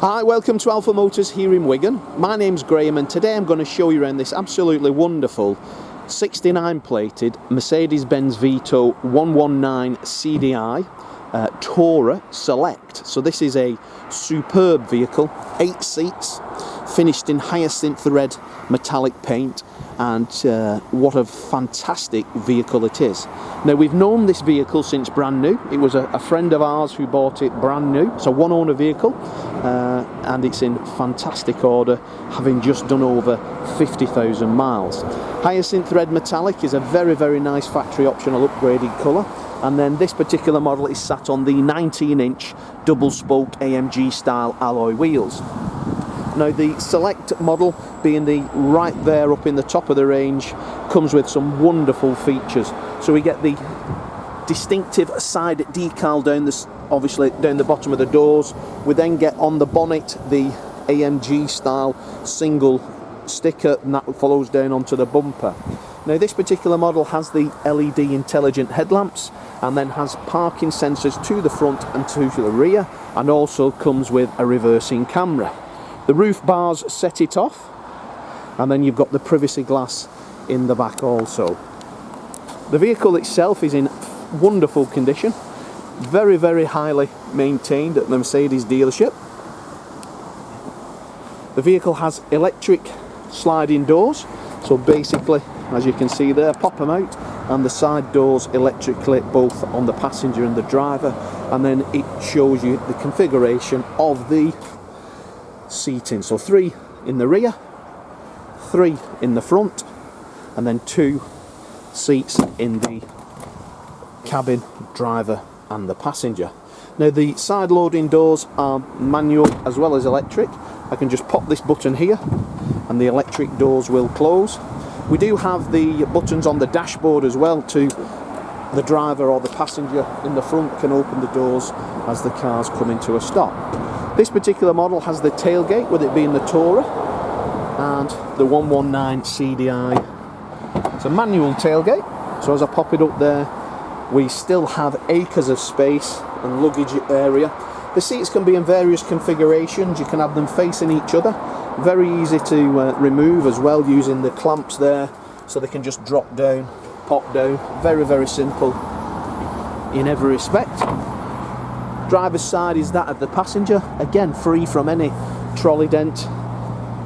Hi, welcome to Alpha Motors here in Wigan. My name's Graham and today I'm going to show you around this absolutely wonderful 69 plated Mercedes Vito 119 CDi Tourer Select. So this is a superb vehicle, 8 seats, finished in Hyacinth Red metallic paint, and what a fantastic vehicle it is. Now, we've known this vehicle since brand new. It was a friend of ours who bought it brand new. It's a one owner vehicle and it's in fantastic order, having just done over 50,000 miles. Hyacinth Red metallic is a very nice factory optional upgraded colour, and then this particular model is sat on the 19-inch double spoke AMG style alloy wheels. Now, the Select model, being the right there up in the top of the range, comes with some wonderful features. So we get the distinctive side decal down obviously down the bottom of the doors. We then get on the bonnet the AMG style single sticker, and that follows down onto the bumper. Now, this particular model has the LED intelligent headlamps and then has parking sensors to the front and to the rear, and also comes with a reversing camera. The roof bars set it off, and then you've got the privacy glass in the back also. The vehicle itself is in wonderful condition, very highly maintained at the Mercedes dealership. The vehicle has electric sliding doors, so basically, as you can see there, pop them out, and the side doors electrically, both on the passenger and the driver, and then it shows you the configuration of the seating. So 3 in the rear, 3 in the front, and then 2 seats in the cabin, driver and the passenger. Now, the side loading doors are manual as well as electric. I can just pop this button here and the electric doors will close. We do have the buttons on the dashboard as well, to the driver or the passenger in the front can open the doors as the cars come into a stop. This particular model has the tailgate, with it being the Tourer, and the 119 CDi. It's a manual tailgate, so as I pop it up there, we still have acres of space and luggage area. The seats can be in various configurations. You can have them facing each other. Very easy to remove as well, using the clamps there, so they can just drop down, pop down. Very simple in every respect. Driver's side is that of the passenger, again free from any trolley dent.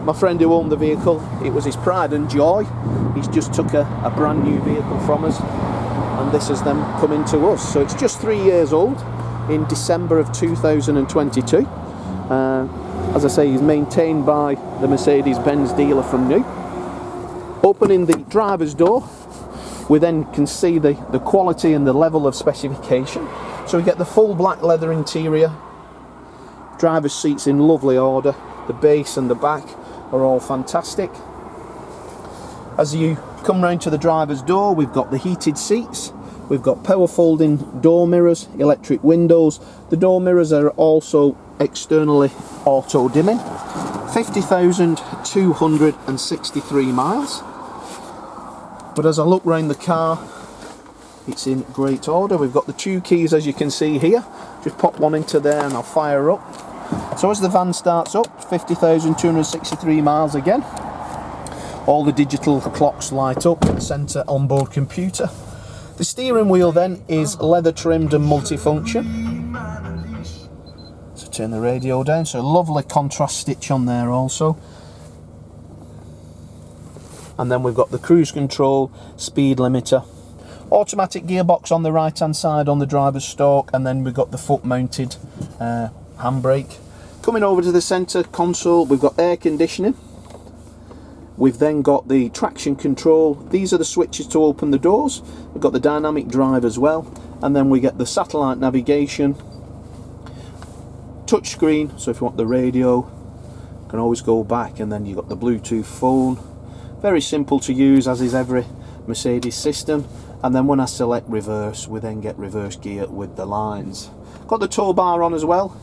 My friend who owned the vehicle, it was his pride and joy. He's just took a brand new vehicle from us, and this has then come into us. So it's just 3 years old, in December of 2022. As I say, he's maintained by the Mercedes-Benz dealer from new. Opening the driver's door, we then can see the quality and the level of specification. So we get the full black leather interior, driver's seats in lovely order, the base and the back are all fantastic. As you come round to the driver's door, we've got the heated seats, we've got power folding door mirrors, electric windows. The door mirrors are also externally auto dimming. 50,263 miles. But as I look round the car, it's in great order. We've got the 2 keys, as you can see here. Just pop one into there and I'll fire up. So as the van starts up, 50,263 miles again. All the digital clocks light up with the centre onboard computer. The steering wheel then is leather trimmed and multifunction. So turn the radio down, so lovely contrast stitch on there also. And then we've got the cruise control, speed limiter, automatic gearbox on the right hand side on the driver's stalk, and then we've got the foot mounted handbrake. Coming over to the centre console, we've got air conditioning. We've then got the traction control. These are the switches to open the doors. We've got the dynamic drive as well, and then we get the satellite navigation, touch screen, so if you want the radio, you can always go back, and then you've got the Bluetooth phone. Very simple to use, as is every Mercedes system. And then when I select reverse, we then get reverse gear with the lines. Got the tow bar on as well,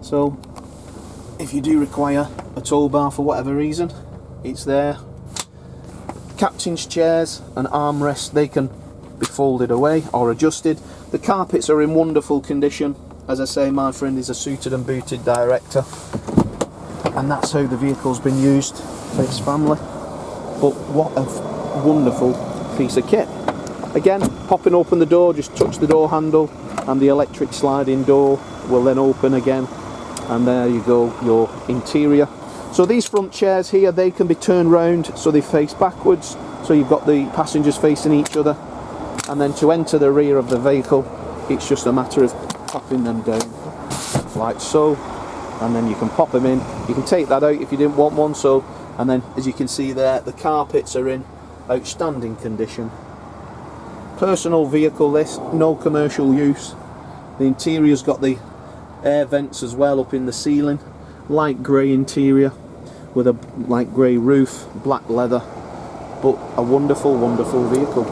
so if you do require a tow bar for whatever reason, it's there. Captain's chairs and armrests, they can be folded away or adjusted. The carpets are in wonderful condition. As I say, my friend is a suited and booted director, and that's how the vehicle's been used for his family. But what a wonderful piece of kit. Again, popping open the door, just touch the door handle and the electric sliding door will then open again, and there you go, your interior. So these front chairs here, they can be turned round so they face backwards, so you've got the passengers facing each other, and then to enter the rear of the vehicle, it's just a matter of popping them down like so, and then you can pop them in. You can take that out if you didn't want one. So, and then as you can see there, the carpets are in outstanding condition. Personal vehicle this, no commercial use. The interior's got the air vents as well up in the ceiling. Light grey interior with a light grey roof, black leather, but a wonderful, wonderful vehicle.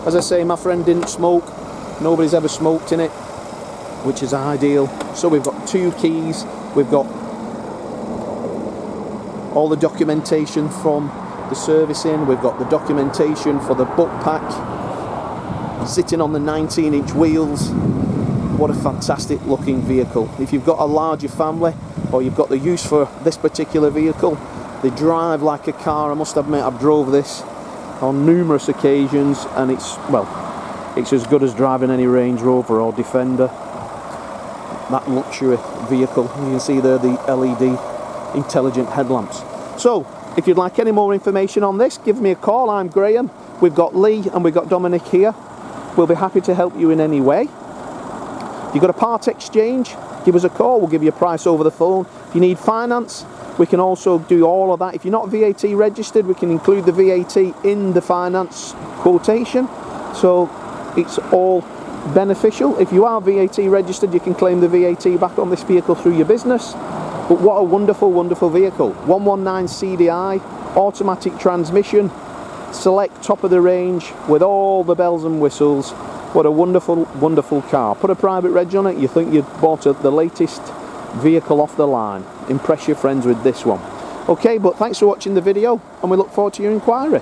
As I say, my friend didn't smoke. Nobody's ever smoked in it, which is ideal. So we've got 2 keys. We've got all the documentation from the servicing. We've got the documentation for the Bookpack. Sitting on the 19-inch wheels. What a fantastic looking vehicle. If you've got a larger family, or you've got the use for this particular vehicle, they drive like a car. I must admit, I've drove this on numerous occasions, and it's, well, it's as good as driving any Range Rover or Defender. That luxury vehicle. You can see there the LED intelligent headlamps. So if you'd like any more information on this, give me a call. I'm Graham. We've got Lee and we've got Dominic here. We'll be happy to help you in any way. If you've got a part exchange, give us a call. We'll give you a price over the phone. If you need finance, we can also do all of that. If you're not VAT registered, we can include the VAT in the finance quotation. So it's all beneficial. If you are VAT registered, you can claim the VAT back on this vehicle through your business. But what a wonderful, wonderful vehicle. 119 CDi, automatic transmission, select, top of the range with all the bells and whistles. What a wonderful, wonderful car. Put a private reg on it, you think you've bought the latest vehicle off the line. Impress your friends with this one. Okay, but thanks for watching the video, and we look forward to your inquiry.